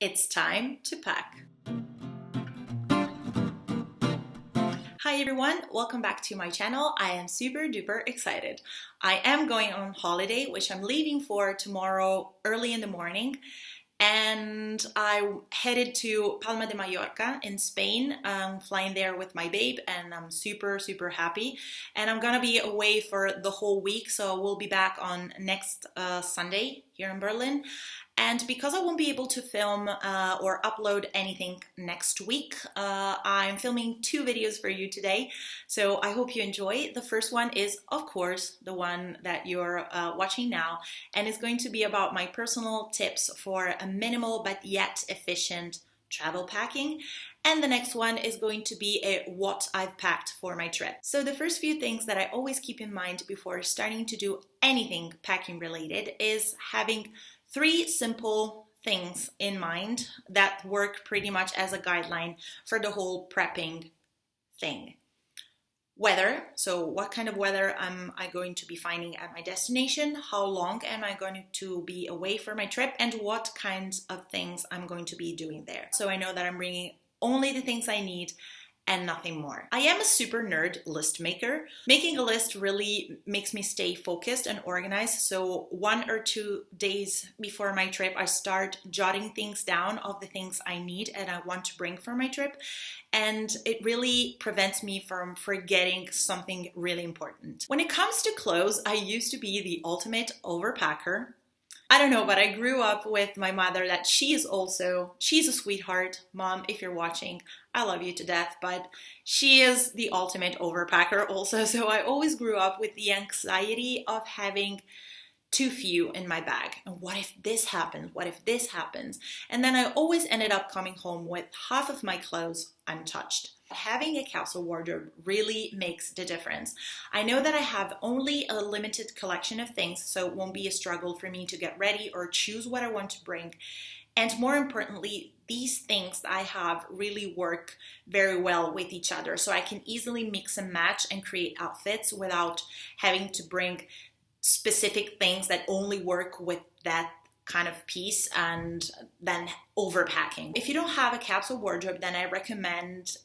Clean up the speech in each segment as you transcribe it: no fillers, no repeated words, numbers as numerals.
It's time to pack. Hi everyone, welcome back to my channel. I am super duper excited. I am going on holiday, which I'm leaving for tomorrow early in the morning. And I headed to Palma de Mallorca in Spain. I'm flying there with my babe and I'm super happy. And I'm gonna be away for the whole week, so we'll be back on next Sunday here in Berlin. And because I won't be able to film or upload anything next week, I'm filming two videos for you today. So I hope you enjoy. The first one is, of course, the one that you're watching now, and it's going to be about my personal tips for a minimal but yet efficient travel packing. And the next one is going to be a what I've packed for my trip. So the first few things that I always keep in mind before starting to do anything packing related is having three simple things in mind that work pretty much as a guideline for the whole prepping thing. Weather, so what kind of weather am I going to be finding at my destination? How long am I going to be away for my trip? And what kinds of things I'm going to be doing there. So I know that I'm bringing only the things I need and nothing more. I am a super nerd list maker. Making a list really makes me stay focused and organized. So 1 or 2 days before my trip, I start jotting things down of the things I need and I want to bring for my trip. And it really prevents me from forgetting something really important. When it comes to clothes, I used to be the ultimate overpacker. I don't know, but I grew up with my mother that she's a sweetheart. Mom, if you're watching, I love you to death, but she is the ultimate overpacker also. So I always grew up with the anxiety of having too few in my bag. And what if this happens? What if this happens? And then I always ended up coming home with half of my clothes untouched. Having a capsule wardrobe really makes the difference. I know that I have only a limited collection of things, so it won't be a struggle for me to get ready or choose what I want to bring. And more importantly, these things I have really work very well with each other. So I can easily mix and match and create outfits without having to bring specific things that only work with that kind of piece and then overpacking. If you don't have a capsule wardrobe, then I recommend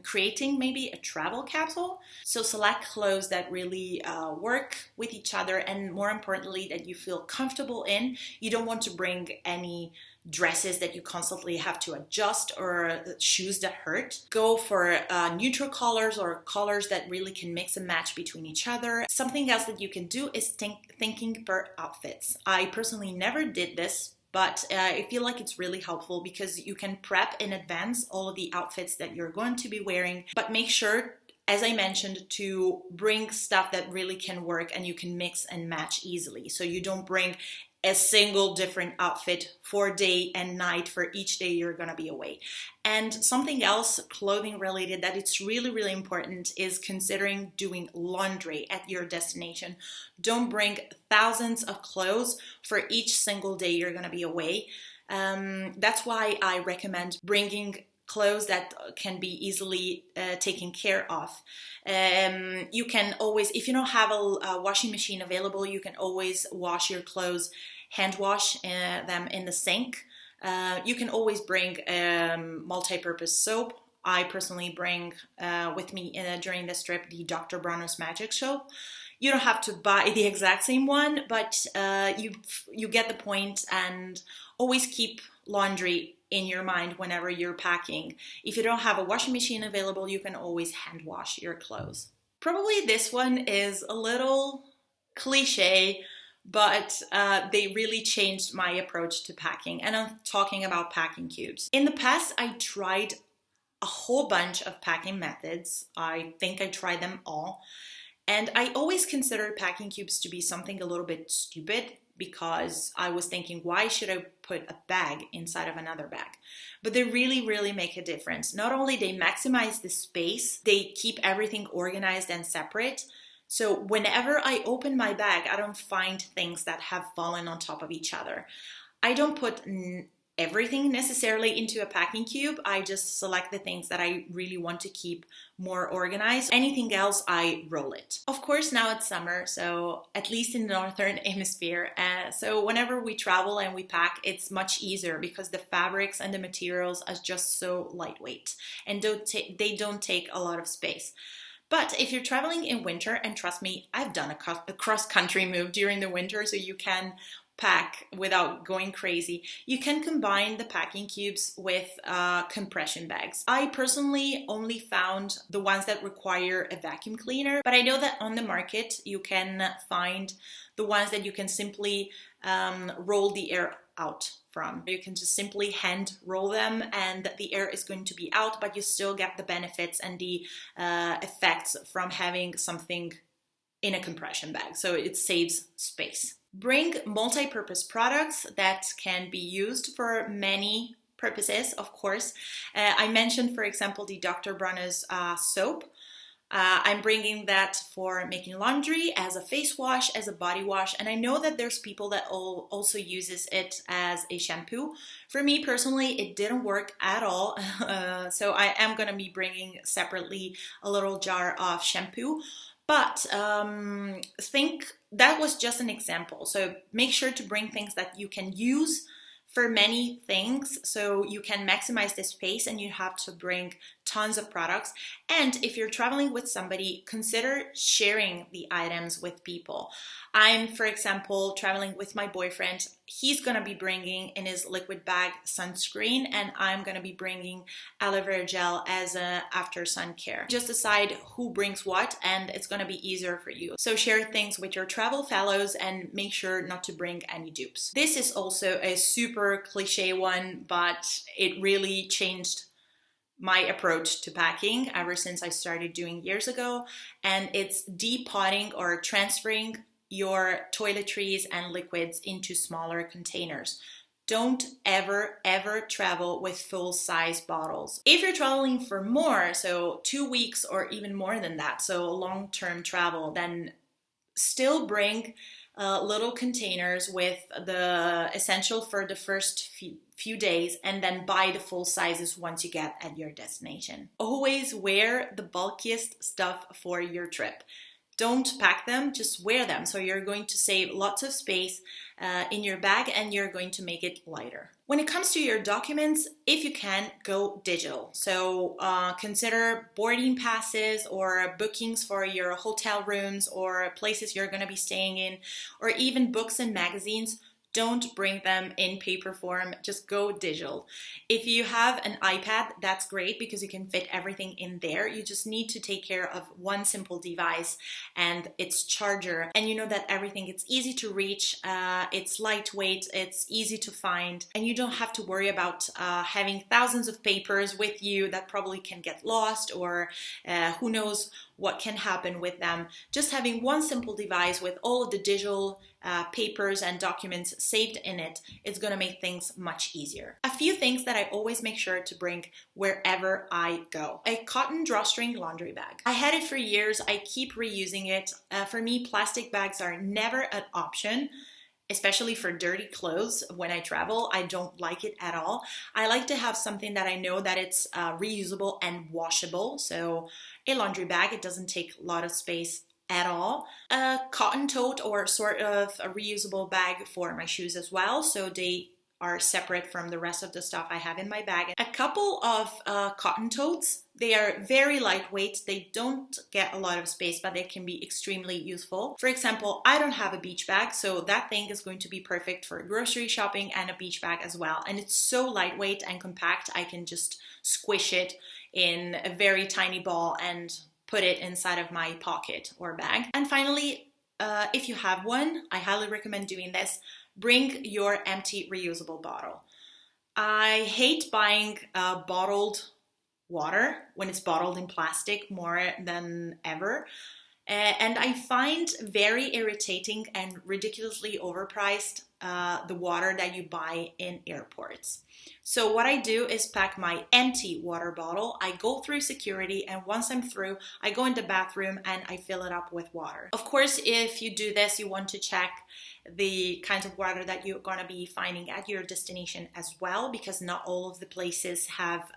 creating maybe a travel capsule. So select clothes that really work with each other and more importantly that you feel comfortable in. You don't want to bring any dresses that you constantly have to adjust or shoes that hurt. Go for neutral colors or colors that really can mix and match between each other. Something else that you can do is thinking per outfits. I personally never did this, but I feel like it's really helpful because you can prep in advance all of the outfits that you're going to be wearing, but make sure, as I mentioned, to bring stuff that really can work and you can mix and match easily. So you don't bring a single different outfit for day and night for each day you're gonna be away. And something else clothing related that it's really important is considering doing laundry at your destination. Don't bring thousands of clothes for each single day you're gonna be away. That's why I recommend bringing clothes that can be easily taken care of. You can always, if you don't have a washing machine available, you can always wash your clothes, hand wash them in the sink. You can always bring multi-purpose soap. I personally bring with me during this trip the Dr. Bronner's Magic Soap. You don't have to buy the exact same one, but you get the point, and always keep laundry in your mind whenever you're packing. If you don't have a washing machine available, you can always hand wash your clothes. Probably this one is a little cliche, but they really changed my approach to packing, and I'm talking about packing cubes. In the past, I tried a whole bunch of packing methods. I think I tried them all. And I always considered packing cubes to be something a little bit stupid because I was thinking, why should I put a bag inside of another bag? But they really make a difference. Not only they maximize the space, they keep everything organized and separate. So whenever I open my bag, I don't find things that have fallen on top of each other. I don't put everything necessarily into a packing cube. I just select the things that I really want to keep more organized. Anything else, I roll it. Of course, now it's summer, so at least in the northern hemisphere. So whenever we travel and we pack, it's much easier because the fabrics and the materials are just so lightweight and they don't take a lot of space. But if you're traveling in winter, and trust me, I've done a cross-country move during the winter, so you can pack without going crazy. You can combine the packing cubes with compression bags. I personally only found the ones that require a vacuum cleaner, but I know that on the market you can find the ones that you can simply roll the air out from. You can just simply hand roll them and the air is going to be out, but you still get the benefits and the effects from having something in a compression bag, so it saves space. Bring multi-purpose products that can be used for many purposes, of course. I mentioned, for example, the Dr. Bronner's soap. I'm bringing that for making laundry, as a face wash, as a body wash, and I know that there's people that also uses it as a shampoo. For me personally, it didn't work at all, so I am going to be bringing separately a little jar of shampoo. But think that was just an example. So make sure to bring things that you can use for many things so you can maximize the space and you have to bring tons of products. And if you're traveling with somebody, consider sharing the items with people. I'm, for example, traveling with my boyfriend. He's going to be bringing in his liquid bag sunscreen, and I'm going to be bringing aloe vera gel as a after sun care. Just decide who brings what, and it's going to be easier for you. So share things with your travel fellows and make sure not to bring any dupes. This is also a super cliche one, but it really changed my approach to packing ever since I started doing years ago, and it's depotting or transferring your toiletries and liquids into smaller containers. Don't ever travel with full-size bottles. If you're traveling for more, so 2 weeks or even more than that, so long-term travel, then still bring little containers with the essential for the first few days, and then buy the full sizes once you get at your destination. Always wear the bulkiest stuff for your trip. Don't pack them, just wear them. So you're going to save lots of space in your bag and you're going to make it lighter. When it comes to your documents, if you can, go digital. So consider boarding passes or bookings for your hotel rooms or places you're going to be staying in, or even books and magazines. Don't bring them in paper form, just go digital. If you have an iPad, that's great because you can fit everything in there. You just need to take care of one simple device and its charger. And you know that everything, it's easy to reach, it's lightweight, it's easy to find, and you don't have to worry about having thousands of papers with you that probably can get lost, or who knows what can happen with them. Just having one simple device with all of the digital papers and documents saved in it is going to make things much easier. A few things that I always make sure to bring wherever I go. A cotton drawstring laundry bag. I had it for years. I keep reusing it. For me, plastic bags are never an option, especially for dirty clothes. When I travel, I don't like it at all. I like to have something that I know that it's reusable and washable. So a laundry bag, it doesn't take a lot of space at all. A cotton tote or sort of a reusable bag for my shoes as well, so they are separate from the rest of the stuff I have in my bag. A couple of cotton totes. They are very lightweight. They don't get a lot of space, but they can be extremely useful. For example, I don't have a beach bag, so that thing is going to be perfect for grocery shopping and a beach bag as well. And it's so lightweight and compact, I can just squish it in a very tiny ball and put it inside of my pocket or bag. And finally, if you have one, I highly recommend doing this. Bring your empty reusable bottle. I hate buying bottled water when it's bottled in plastic more than ever. And I find very irritating and ridiculously overpriced the water that you buy in airports. So what I do is pack my empty water bottle. I go through security, and once I'm through, I go in the bathroom and I fill it up with water. Of course, if you do this, you want to check the kind of water that you're going to be finding at your destination as well, because not all of the places have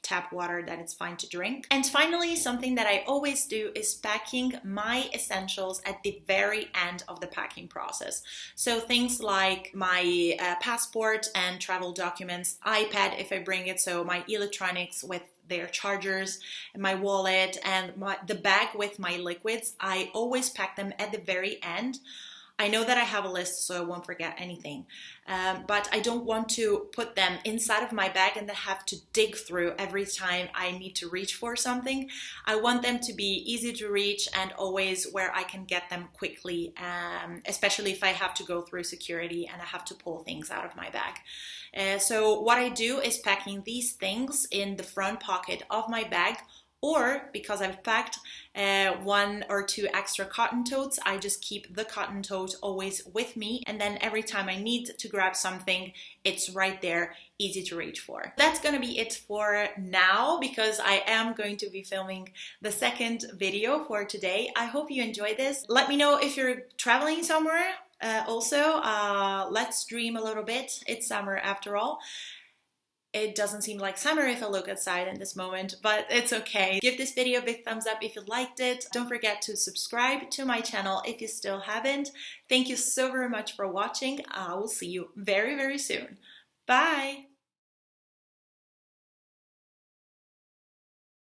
tap water that it's fine to drink. And finally, something that I always do is packing my essentials at the very end of the packing process. So things like my passport and travel documents, iPad if I bring it, so my electronics with their chargers, and my wallet, and the bag with my liquids, I always pack them at the very end. I know that I have a list so I won't forget anything, but I don't want to put them inside of my bag and then have to dig through every time I need to reach for something. I want them to be easy to reach and always where I can get them quickly, especially if I have to go through security and I have to pull things out of my bag. So what I do is packing these things in the front pocket of my bag, or because I've packed 1 or 2 extra cotton totes, I just keep the cotton tote always with me, and then every time I need to grab something, it's right there, easy to reach for. That's gonna be it for now, because I am going to be filming the second video for today. I hope you enjoyed this. Let me know if you're traveling somewhere. Let's dream a little bit. It's summer after all. It doesn't seem like summer if I look outside in this moment, but it's okay. Give this video a big thumbs up if you liked it. Don't forget to subscribe to my channel if you still haven't. Thank you so very much for watching. I will see you very, very soon. Bye!